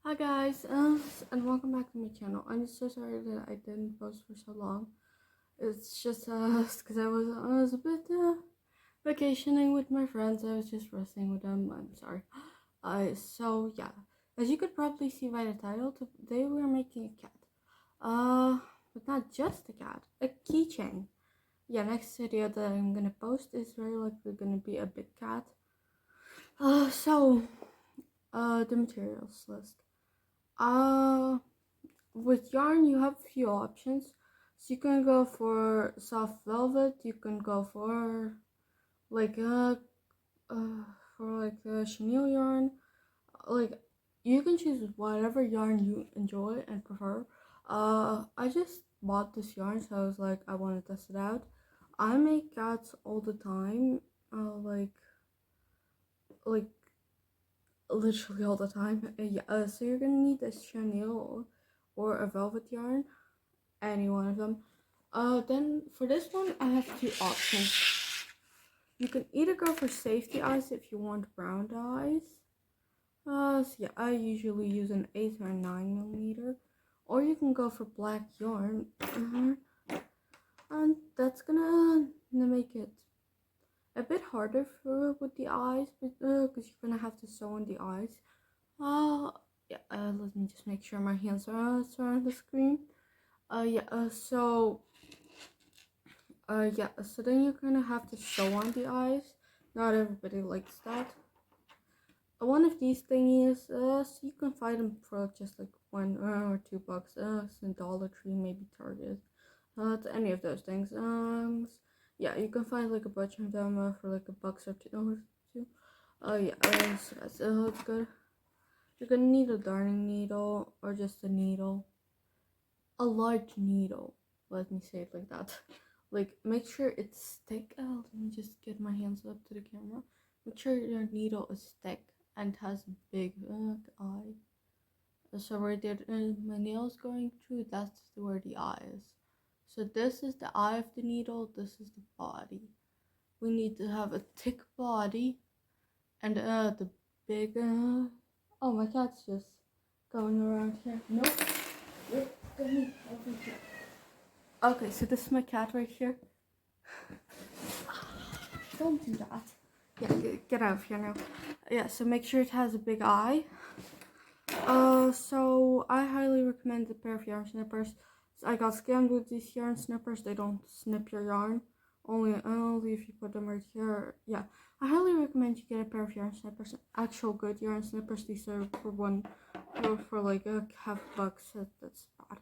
Hi guys, and welcome back to my channel. I'm so sorry that I didn't post for so long. It's just because I was a bit vacationing with my friends. I was just resting with them. I'm sorry. So yeah, as you could probably see by the title, today we're making a cat. But not just a cat, a keychain. Yeah, next video that I'm gonna post is very likely gonna be a big cat. The materials list. With yarn you have a few options. So you can go for soft velvet, you can go for like a chenille yarn. Like you can choose whatever yarn you enjoy and prefer. I just bought this yarn, so I was like, I want to test it out. I make cats all the time, like literally all the time. So you're gonna need a chenille or a velvet yarn, any one of them. Then for this one, I have two options. You can either go for safety eyes if you want brown eyes. So yeah, I usually use an 8 or 9 millimeter, or you can go for black yarn, and that's gonna make it a bit harder for with the eyes, because you're gonna have to sew on the eyes. Yeah. Let me just make sure my hands are on the screen. So then you're gonna have to sew on the eyes. Not everybody likes that. One of these thingies, so you can find them for just like $1 or $2. In Dollar Tree, maybe Target. To any of those things. Yeah, you can find like a bunch of them for like $1 or two. So that's good. You're gonna need a darning needle or just a needle. A large needle. Let me say it like that. Like, make sure it's thick. Oh, let me just get my hands up to the camera. Make sure your needle is thick and has a big eye. So right there, my nail's going through. That's where the eye is. So this is the eye of the needle. This is the body. We need to have a thick body and the big. Oh, my cat's just going around here. Nope. Over here. Okay, so this is my cat right here. Don't do that. Yeah, get out of here now. Yeah, so make sure it has a big eye. So I highly recommend a pair of yarn snippers. So I got scammed with these yarn snippers. They don't snip your yarn. Only if you put them right here. Yeah, I highly recommend you get a pair of yarn snippers. Actual good yarn snippers. These are for like a $50. That's bad.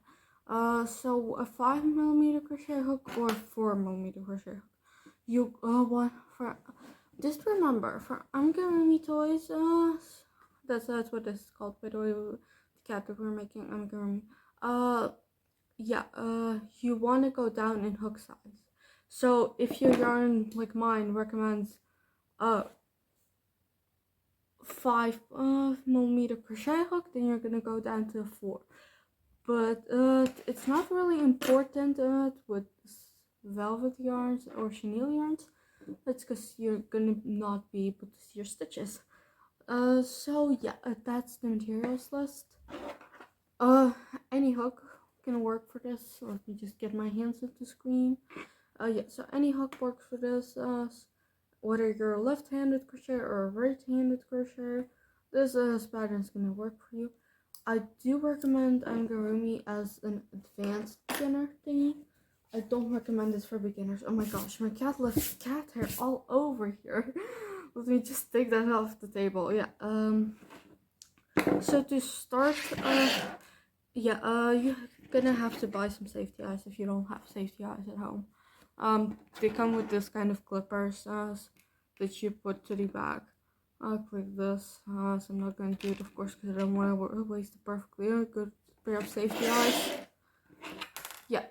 So a 5mm crochet hook or a 4mm crochet hook. You want for just remember for amigurumi toys. That's what this is called. By the way, the cat that we're making amigurumi. Yeah. You want to go down in hook size. So if your yarn like mine recommends 5mm crochet hook, then you're gonna go down to 4. But it's not really important with velvet yarns or chenille yarns. That's because you're gonna not be able to see your stitches. So yeah, that's the materials list. Any hook can work for this. Let me just get my hands at the screen. Yeah, so any hook works for this. Whether you're a left-handed crocheter or a right-handed crocheter, this pattern is gonna work for you. I do recommend amigurumi as an advanced beginner thingy. I don't recommend this for beginners. Oh my gosh, my cat left cat hair all over here. Let me just take that off the table. Yeah. So to start, you're gonna have to buy some safety eyes if you don't have safety eyes at home. They come with this kind of clippers that you put to the back. Like this. So I'm not going to do it, of course, because I don't want to waste a perfectly good pair of safety eyes. Yeah.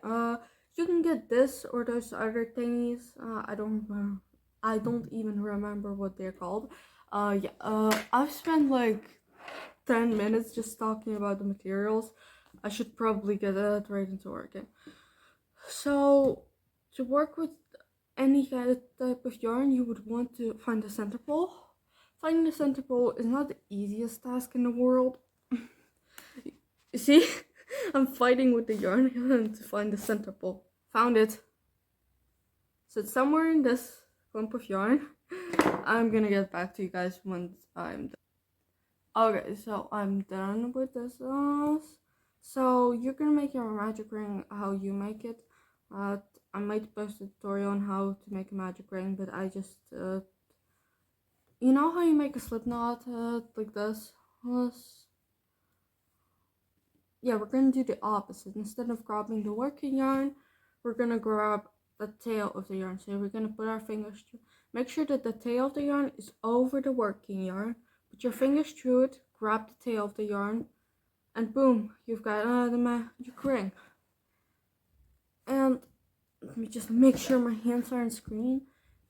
You can get this or those other thingies. I don't even remember what they're called. I've spent like 10 minutes just talking about the materials. I should probably get that right into working. So to work with any kind of type of yarn, you would want to find a center pole. Finding the center pole is not the easiest task in the world. You see, I'm fighting with the yarn to find the center pole. Found it. So it's somewhere in this clump of yarn. I'm gonna get back to you guys once I'm done. Okay, so I'm done with this. So you're gonna make your magic ring how you make it. I might post a tutorial on how to make a magic ring, but I just you know how you make a slip knot like this? Yeah, we're gonna do the opposite. Instead of grabbing the working yarn, we're gonna grab the tail of the yarn. So we're gonna put our fingers through. Make sure that the tail of the yarn is over the working yarn. Put your fingers through it, grab the tail of the yarn, and boom, you've got the magic ring. And let me just make sure my hands are on screen,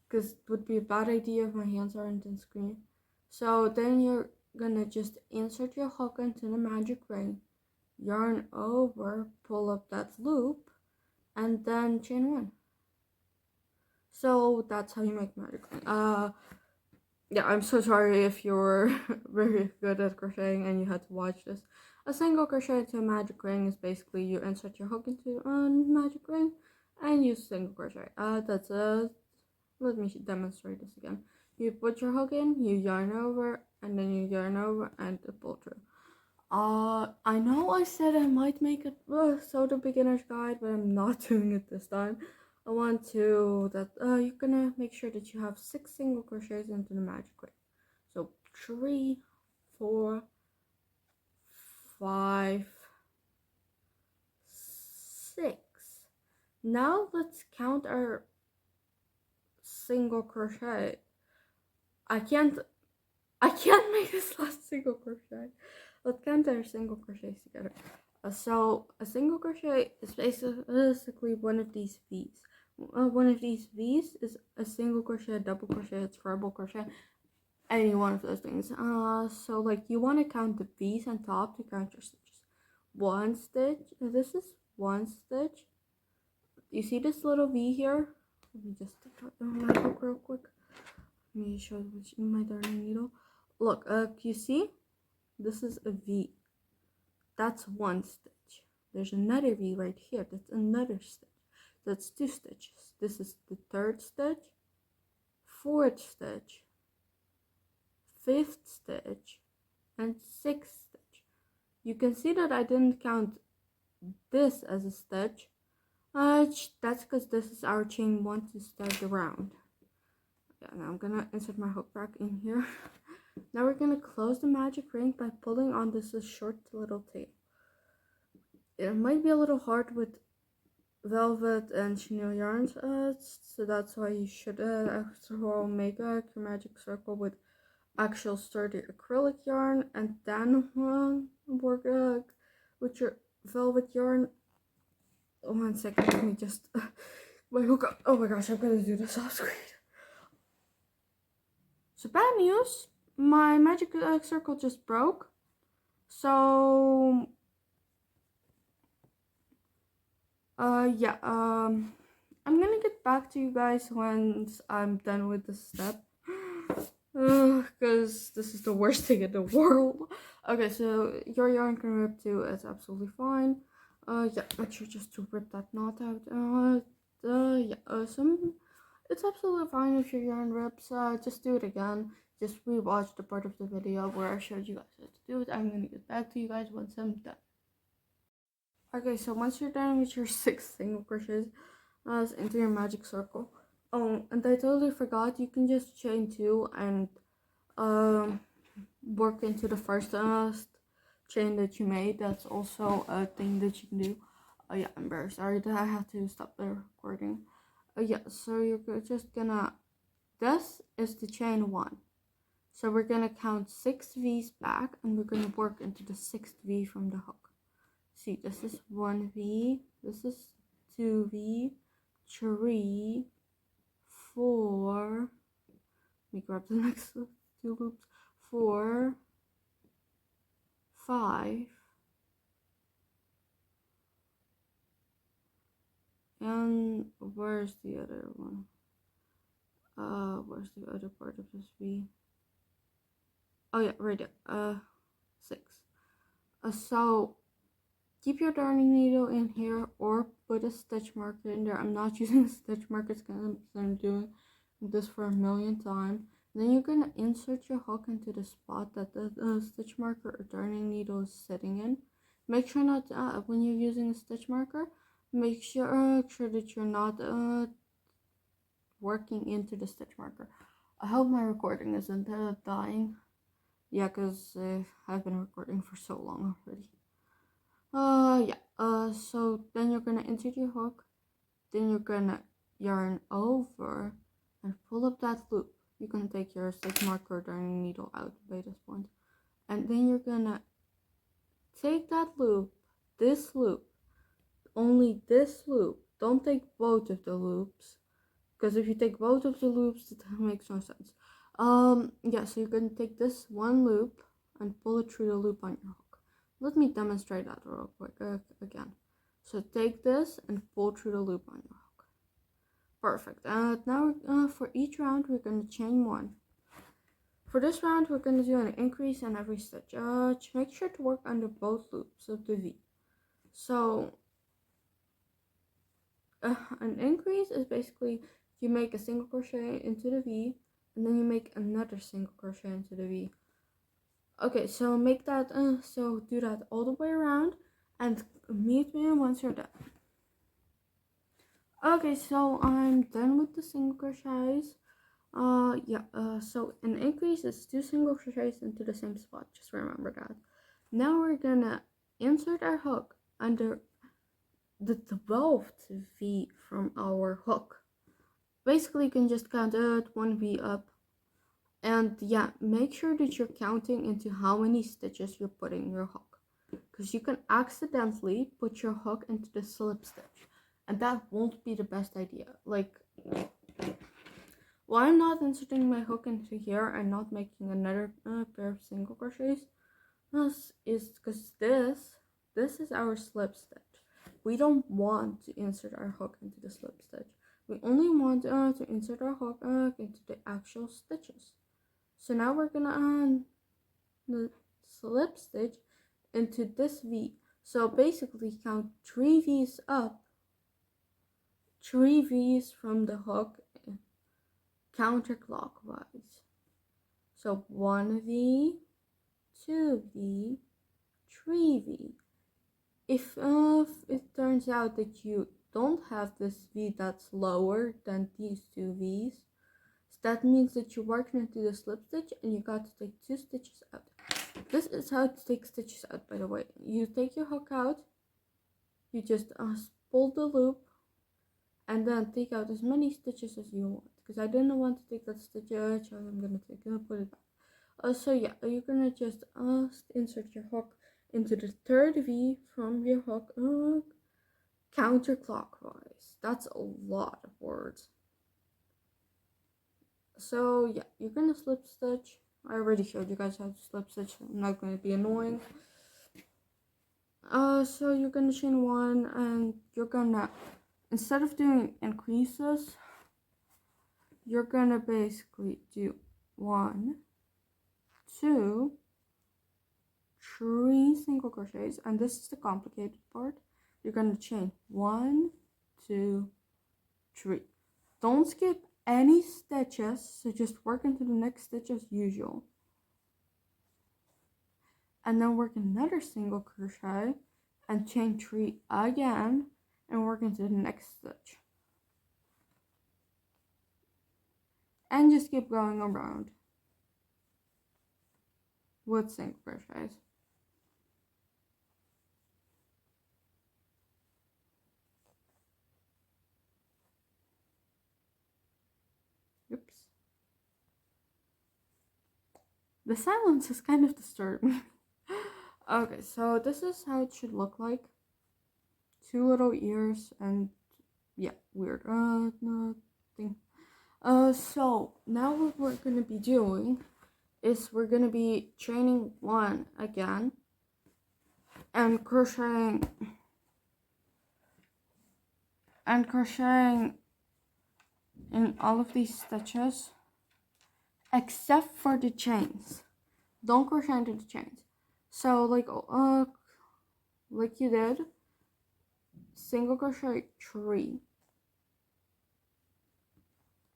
because it would be a bad idea if my hands aren't on screen. So then you're gonna just insert your hook into the magic ring, yarn over, pull up that loop, and then chain one. So that's how you make magic ring. Yeah, I'm so sorry if you're very good at crocheting and you had to watch this. A single crochet to a magic ring is basically you insert your hook into a magic ring and use single crochet. Let me demonstrate this again. You put your hook in, you yarn over, and then you yarn over and pull through. I know I said I might make it so the beginner's guide, but I'm not doing it this time. I want to that you're gonna make sure that you have 6 single crochets into the magic ring. So 3, 4, 5, 6. Now let's count our single crochet. I can't make this last single crochet. Let's count our single crochets together. So a single crochet is basically one of these V's. One of these V's is a single crochet, double crochet, a treble crochet, any one of those things. So like you want to count the V's on top to count your stitches. 1 stitch. This is 1 stitch. You see this little V here? Let me just take out my book real quick. Let me show you my darning needle. Look, you see? This is a V. That's 1 stitch. There's another V right here. That's another stitch. That's 2 stitches. This is the 3rd stitch, 4th stitch, 5th stitch, and 6th stitch. You can see that I didn't count this as a stitch. That's because this is our chain 1 to start the round. Yeah, now I'm gonna insert my hook back in here. Now we're gonna close the magic ring by pulling on this short little tail. It might be a little hard with velvet and chenille yarns, so that's why you should make your magic circle with actual sturdy acrylic yarn, and then work with your velvet yarn. 1 second, let me just my hook. Oh my gosh, I'm gonna do this off screen. So bad news, my magic circle just broke. So yeah, I'm gonna get back to you guys once I'm done with this step. Because this is the worst thing in the world. Okay, so your yarn can rip too, it's absolutely fine. Yeah, make sure just to rip that knot out. It's absolutely fine if your yarn rips. Just do it again. Just rewatch the part of the video where I showed you guys how to do it. I'm gonna get back to you guys once I'm done. Okay, so once you're done with your 6 single crochets into your magic circle. Oh, and I totally forgot, you can just chain 2 and work into the first chain that you made. That's also a thing that you can do. Yeah, I'm very sorry that I had to stop the recording. Yeah, so you're just gonna, this is the chain 1. So we're gonna count 6 V's back and we're gonna work into the 6th V from the hook. See, this is 1 V, this is 2 V, 3, 4, let me grab the next 2 loops, 4, 5, and where's the other one? Where's the other part of this V? Oh yeah, right there. 6. So keep your darning needle in here or put a stitch marker in there. I'm not using stitch markers because I'm doing this for a million times. Then you're going to insert your hook into the spot that the stitch marker or darning needle is sitting in. Make sure not, when you're using a stitch marker, make sure that you're not working into the stitch marker. I hope my recording isn't dying. Yeah, because I've been recording for so long already. So then you're gonna insert your hook, then you're gonna yarn over and pull up that loop. You can take your stitch marker or darning needle out by this point, and then you're gonna take that loop, this loop, only this loop. Don't take both of the loops, because if you take both of the loops, it makes no sense. Yeah, so you're gonna take this one loop and pull it through the loop on your hook. Let me demonstrate that real quick again. So take this and pull through the loop on your hook. Perfect. Now for each round, we're gonna chain one. For this round, we're gonna do an increase in every stitch. Make sure to work under both loops of the V. So an increase is basically you make a single crochet into the V, and then you make another single crochet into the V. Okay, so make that, so do that all the way around, and meet me once you're done. Okay, so I'm done with the single crochets. So an increase is 2 single crochets into the same spot, just remember that. Now we're gonna insert our hook under the 12th V from our hook. Basically, you can just count it 1 V up. And yeah, make sure that you're counting into how many stitches you're putting your hook, because you can accidentally put your hook into the slip stitch, and that won't be the best idea. Like, why I'm not inserting my hook into here and not making another pair of single crochets is because this is our slip stitch. We don't want to insert our hook into the slip stitch. We only want to insert our hook into the actual stitches. So now we're gonna the slip stitch into this V. So basically count 3 V's up, 3 V's from the hook counterclockwise. So 1 V, 2 V, 3 V. If it turns out that you don't have this V that's lower than these 2 V's, that means that you're working into the slip stitch and you got to take 2 stitches out. This is how to take stitches out, by the way. You take your hook out, you just pull the loop, and then take out as many stitches as you want. Because I didn't want to take that stitch out, so I'm gonna put it back. So yeah, you're gonna just insert your hook into the 3rd V from your hook counterclockwise. That's a lot of words. So yeah, you're gonna slip stitch. I already showed you guys how to slip stitch. I'm not gonna be annoying. So you're gonna chain 1, and you're gonna, instead of doing increases, you're gonna basically do 1, 2, 3 single crochets, and this is the complicated part. You're gonna chain 1, 2, 3. Don't skip any stitches, so just work into the next stitch as usual, and then work another single crochet and chain 3 again and work into the next stitch, and just keep going around with single crochets. Oops. The silence is kind of disturbing. Okay, so this is how it should look like. 2 little ears and yeah, weird. Nothing. So now what we're gonna be doing is we're gonna be chaining 1 again and crocheting in all of these stitches except for the chains. Don't crochet into the chains. So like like you did, single crochet 3,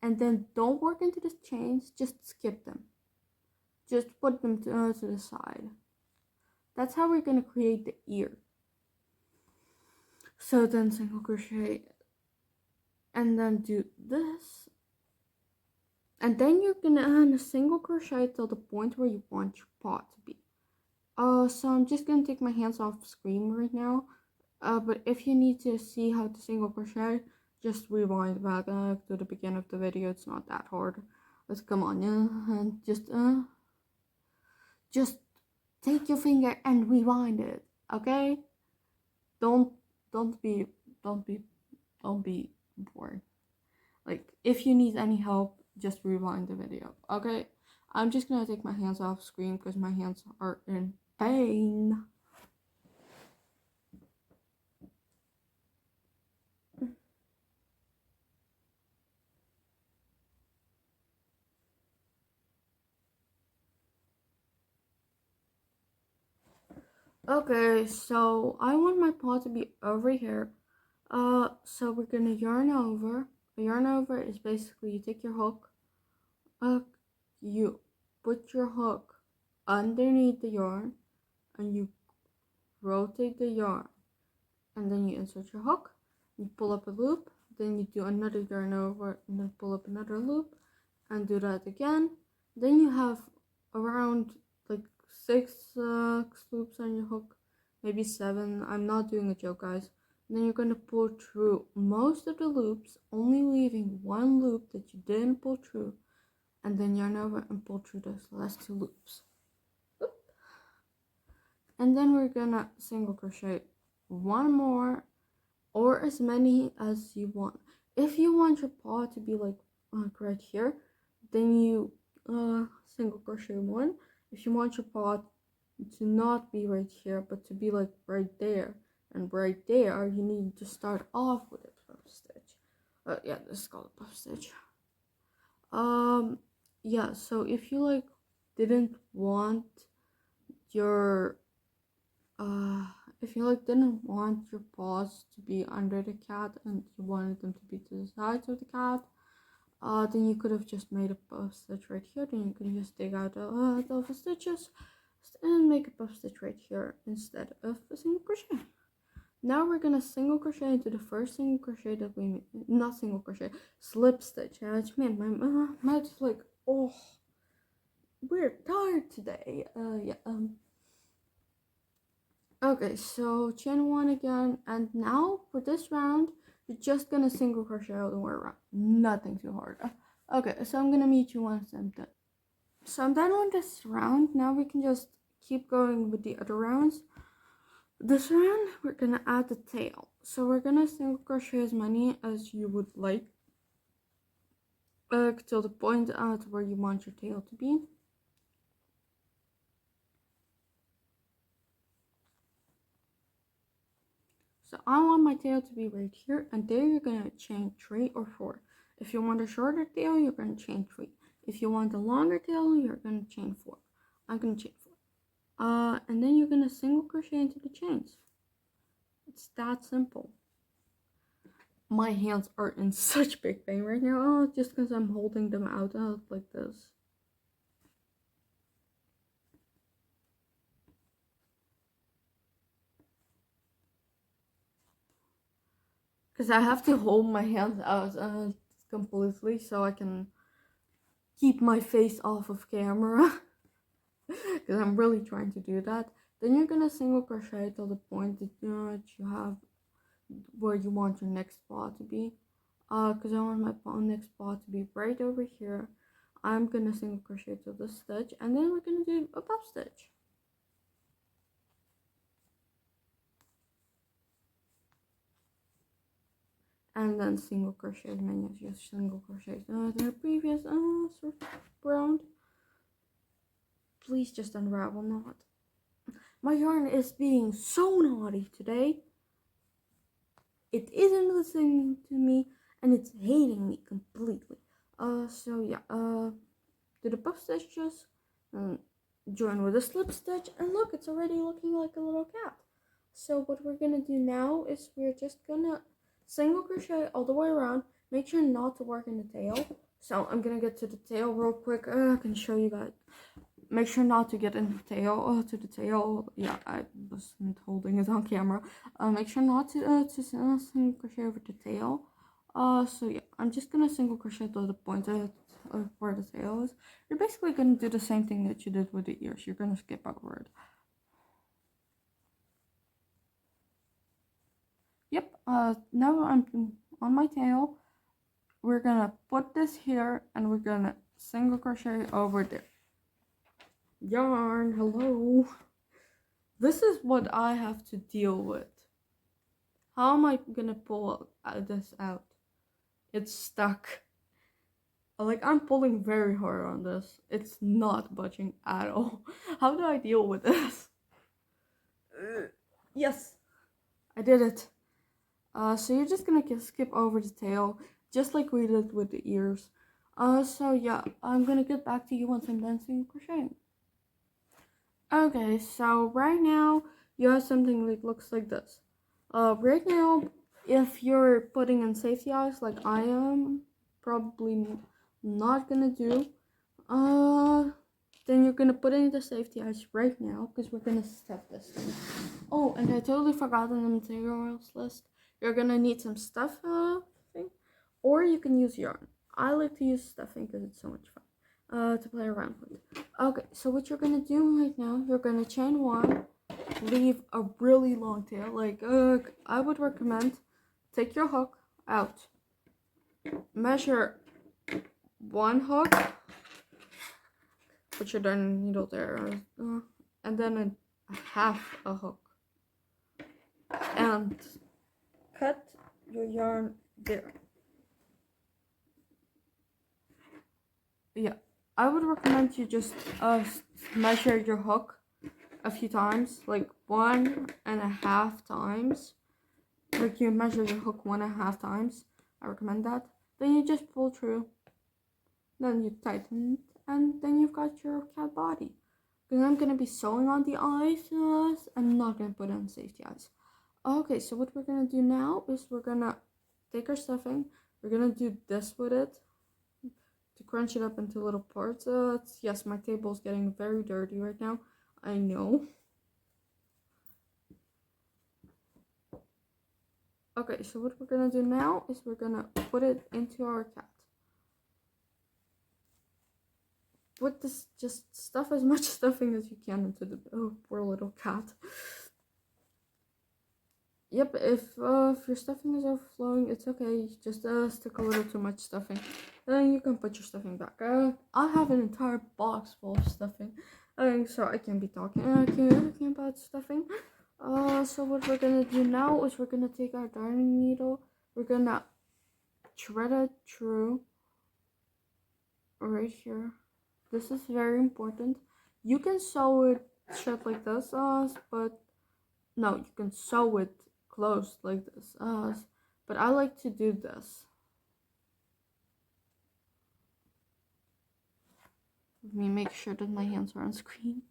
and then don't work into the chains, just skip them, just put them to the side. That's how we're going to create the ear. So then single crochet and then do this, and then you're gonna single crochet till the point where you want your pot to be. So I'm just gonna take my hands off screen right now, but if you need to see how to single crochet, just rewind back to the beginning of the video. It's not that hard. Let's come on, yeah, and just take your finger and rewind it, okay? Don't be bored. Like, if you need any help, just rewind the video, okay? I'm just gonna take my hands off screen because my hands are in pain. Okay, so I want my paw to be over here. So we're gonna yarn over. A yarn over is basically you take your hook, you put your hook underneath the yarn, and you rotate the yarn, and then you insert your hook, you pull up a loop, then you do another yarn over, and then pull up another loop, and do that again. Then you have around like 6 loops on your hook, maybe 7. I'm not doing a joke, guys. And then you're going to pull through most of the loops, only leaving one loop that you didn't pull through, and then yarn over and pull through those last 2 loops. And then we're gonna single crochet one more, or as many as you want. If you want your paw to be like right here, then you single crochet 1. If you want your paw to not be right here, but to be like right there and right there, you need to start off with a puff stitch. Yeah, this is called a puff stitch. Yeah, so if you like didn't want your if you like didn't want your paws to be under the cat and you wanted them to be to the sides of the cat, then you could have just made a puff stitch right here. Then you can just dig out the stitches and make a puff stitch right here instead of a single crochet. Now we're gonna single crochet into the first single crochet that we made. Not single crochet, slip stitch. Man, my mouth is like, oh, we're tired today. Okay, so chain 1 again, and now for this round, you're just gonna single crochet all the way around. Nothing too hard. Okay, so I'm gonna meet you once I'm done. So I'm done with this round. Now we can just keep going with the other rounds. This round, we're gonna add the tail. So we're gonna single crochet as many as you would like, till the point out where you want your tail to be. So I want my tail to be right here, and there you're gonna chain 3 or 4. If you want a shorter tail, you're gonna chain 3. If you want a longer tail, you're gonna chain 4. I'm gonna chain 4. And then you're gonna single crochet into the chains. It's that simple. My hands are in such big pain right now, just because I'm holding them out like this. Because I have to hold my hands out completely so I can keep my face off of camera. Because I'm really trying to do that. Then you're gonna single crochet till the point that you have where you want your next paw to be. Because I want my next paw to be right over here. I'm gonna single crochet till the stitch, and then we're gonna do a puff stitch. And then single crochet as many as you single crochet the previous sort of round. Please just unravel knot. My yarn is being so naughty today. It isn't listening to me and it's hating me completely. So yeah, do the puff stitches, join with a slip stitch, and look, it's already looking like a little cat. So what we're gonna do now is we're just gonna single crochet all the way around. Make sure not to work in the tail. So I'm gonna get to the tail real quick. I can show you guys. Make sure not to get in the tail. To the tail. Yeah, I wasn't holding it on camera. Make sure not to single crochet over the tail. So yeah, I'm just gonna single crochet to the point of where the tail is. You're basically gonna do the same thing that you did with the ears. You're gonna skip over it. Yep. Now I'm on my tail. We're gonna put this here and we're gonna single crochet over there. Yarn, hello. This is what I have to deal with. How am I gonna pull this out? It's stuck. Like, I'm pulling very hard on this. It's not budging at all. How do I deal with this? Yes, I did it. So you're just gonna skip over the tail, just like we did with the ears. So yeah, I'm gonna get back to you once I'm done single crocheting. Okay, so right now you have something that looks like this. Right now, if you're putting in safety eyes like I am probably not gonna do, then you're gonna put in the safety eyes right now because we're gonna stuff this thing. Oh, and I totally forgot in the materials list. You're gonna need some stuffing, or you can use yarn. I like to use stuffing because it's so much fun to play around with. Okay, so what you're gonna do right now, you're gonna chain one, leave a really long tail. Like, I would recommend take your hook out, measure one hook, put your darning needle there, and then a half a hook, and cut your yarn there. Yeah, I would recommend you just measure your hook a few times, like 1.5 times. Like, you measure your hook 1.5 times. I recommend that. Then you just pull through. Then you tighten it, and then you've got your cat body. Because I'm gonna be sewing on the eyes. I'm not gonna put on safety eyes. Okay, so what we're gonna do now is we're gonna take our stuffing. We're gonna do this with it to crunch it up into little parts. Yes, my table is getting very dirty right now. I know. Okay, so what we're gonna do now is we're gonna put it into our cat. Put this, just stuff as much stuffing as you can into the poor little cat. Yep, if your stuffing is overflowing, it's okay. Just stick a little too much stuffing. Then you can put your stuffing back. I have an entire box full of stuffing. So I can't be talking about stuffing. So what we're gonna do now is we're gonna take our darning needle. We're gonna thread it through right here. This is very important. You can sew it shut like this, but no, you can sew it closed like this, but I like to do this. Let me make sure that my hands are on screen.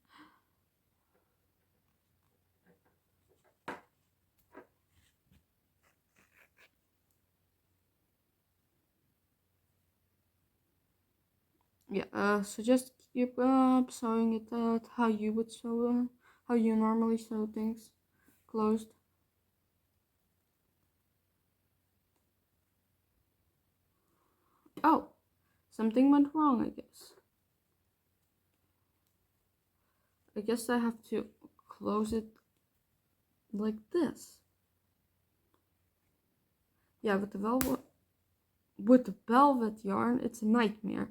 Yeah, so just keep sewing it how you would sew, how you normally sew things closed. Oh, something went wrong, I guess. I guess I have to close it like this. Yeah, with the velvet yarn, it's a nightmare.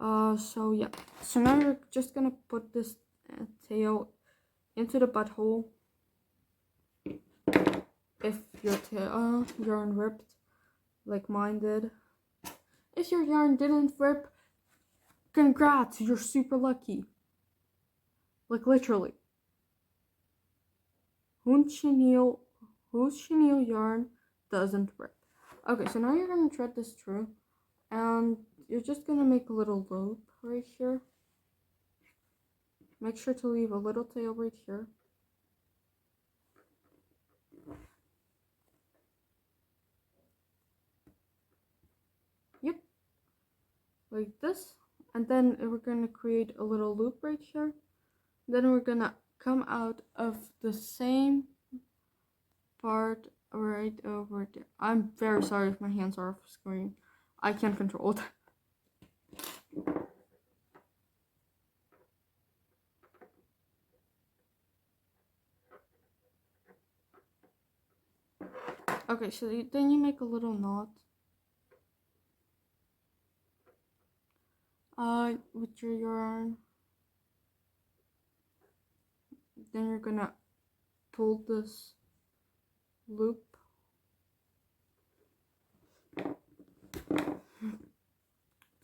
So yeah. So now you're just gonna put this tail into the butthole. If your yarn ripped, like mine did. If your yarn didn't rip, congrats, you're super lucky. Like, literally. Whose chenille yarn doesn't rip? Okay, so now you're gonna thread this through, and you're just gonna make a little loop right here. Make sure to leave a little tail right here. like this, and then we're gonna create a little loop right here. Then we're gonna come out of the same part right over there. I'm very sorry if my hands are off screen. I can't control it. Okay, so then you make a little knot. With your yarn. Then you're gonna pull this loop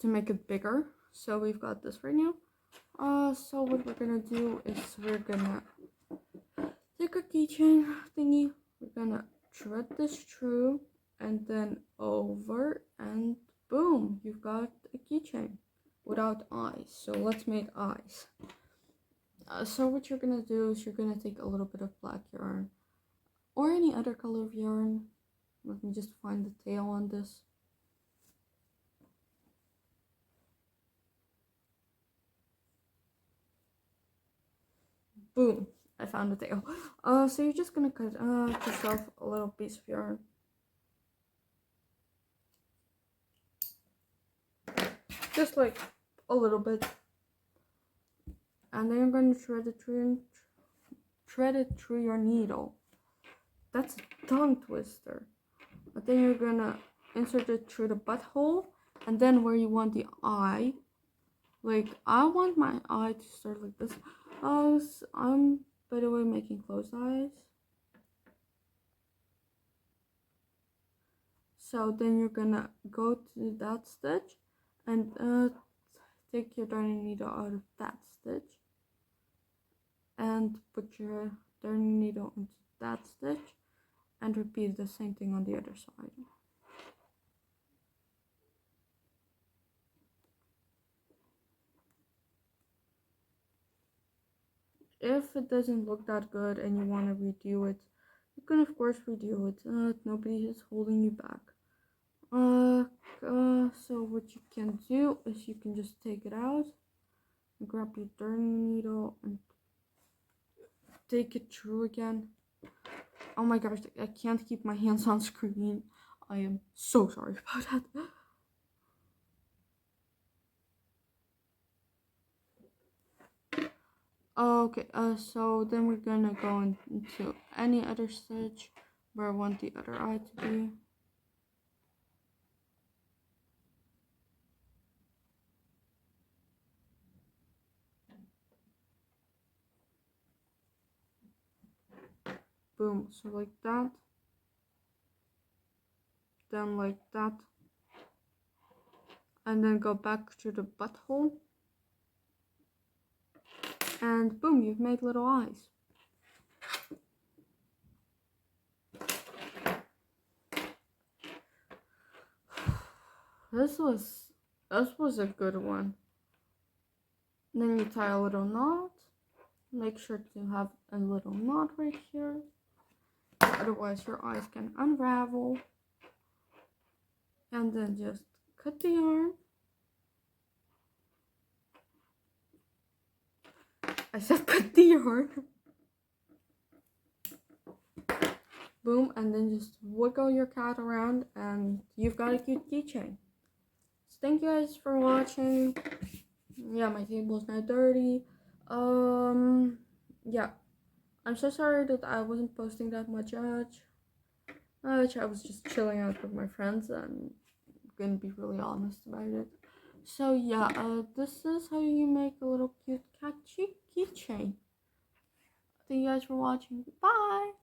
to make it bigger. So we've got this right now. So what we're gonna do is we're gonna take a keychain thingy. We're gonna thread this through and then over, and boom, you've got a keychain without eyes. So let's make eyes. So what you're gonna do is you're gonna take a little bit of black yarn or any other color of yarn. Let me just find the tail on this. Boom, I found the tail. So you're just gonna cut yourself a little piece of yarn. Just like a little bit. And then you're going to thread it through your needle. That's a tongue twister. But then you're gonna insert it through the butthole, and then where you want the eye, like I want my eye to start like this. I'm by the way making closed eyes. So then you're gonna go to that stitch and take your darning needle out of that stitch and put your darning needle into that stitch and repeat the same thing on the other side. If it doesn't look that good and you want to redo it, you can of course redo it. Nobody is holding you back. So what you can do is you can just take it out and grab your darning needle and take it through again. Oh my gosh, I can't keep my hands on screen. I am so sorry about that. Okay, so then we're gonna go into any other stitch where I want the other eye to be. Boom, so like that. Then like that. And then go back to the butthole. And boom, you've made little eyes. This was a good one. Then you tie a little knot. Make sure to have a little knot right here. Otherwise your eyes can unravel. And then just cut the yarn. I said cut the yarn. Boom, and then just wiggle your cat around and you've got a cute keychain. So thank you guys for watching. Yeah, my table's now dirty. Yeah. I'm so sorry that I wasn't posting that much. I was just chilling out with my friends and I'm gonna be really honest about it. So yeah, this is how you make a little cute cat keychain. Thank you guys for watching. Bye!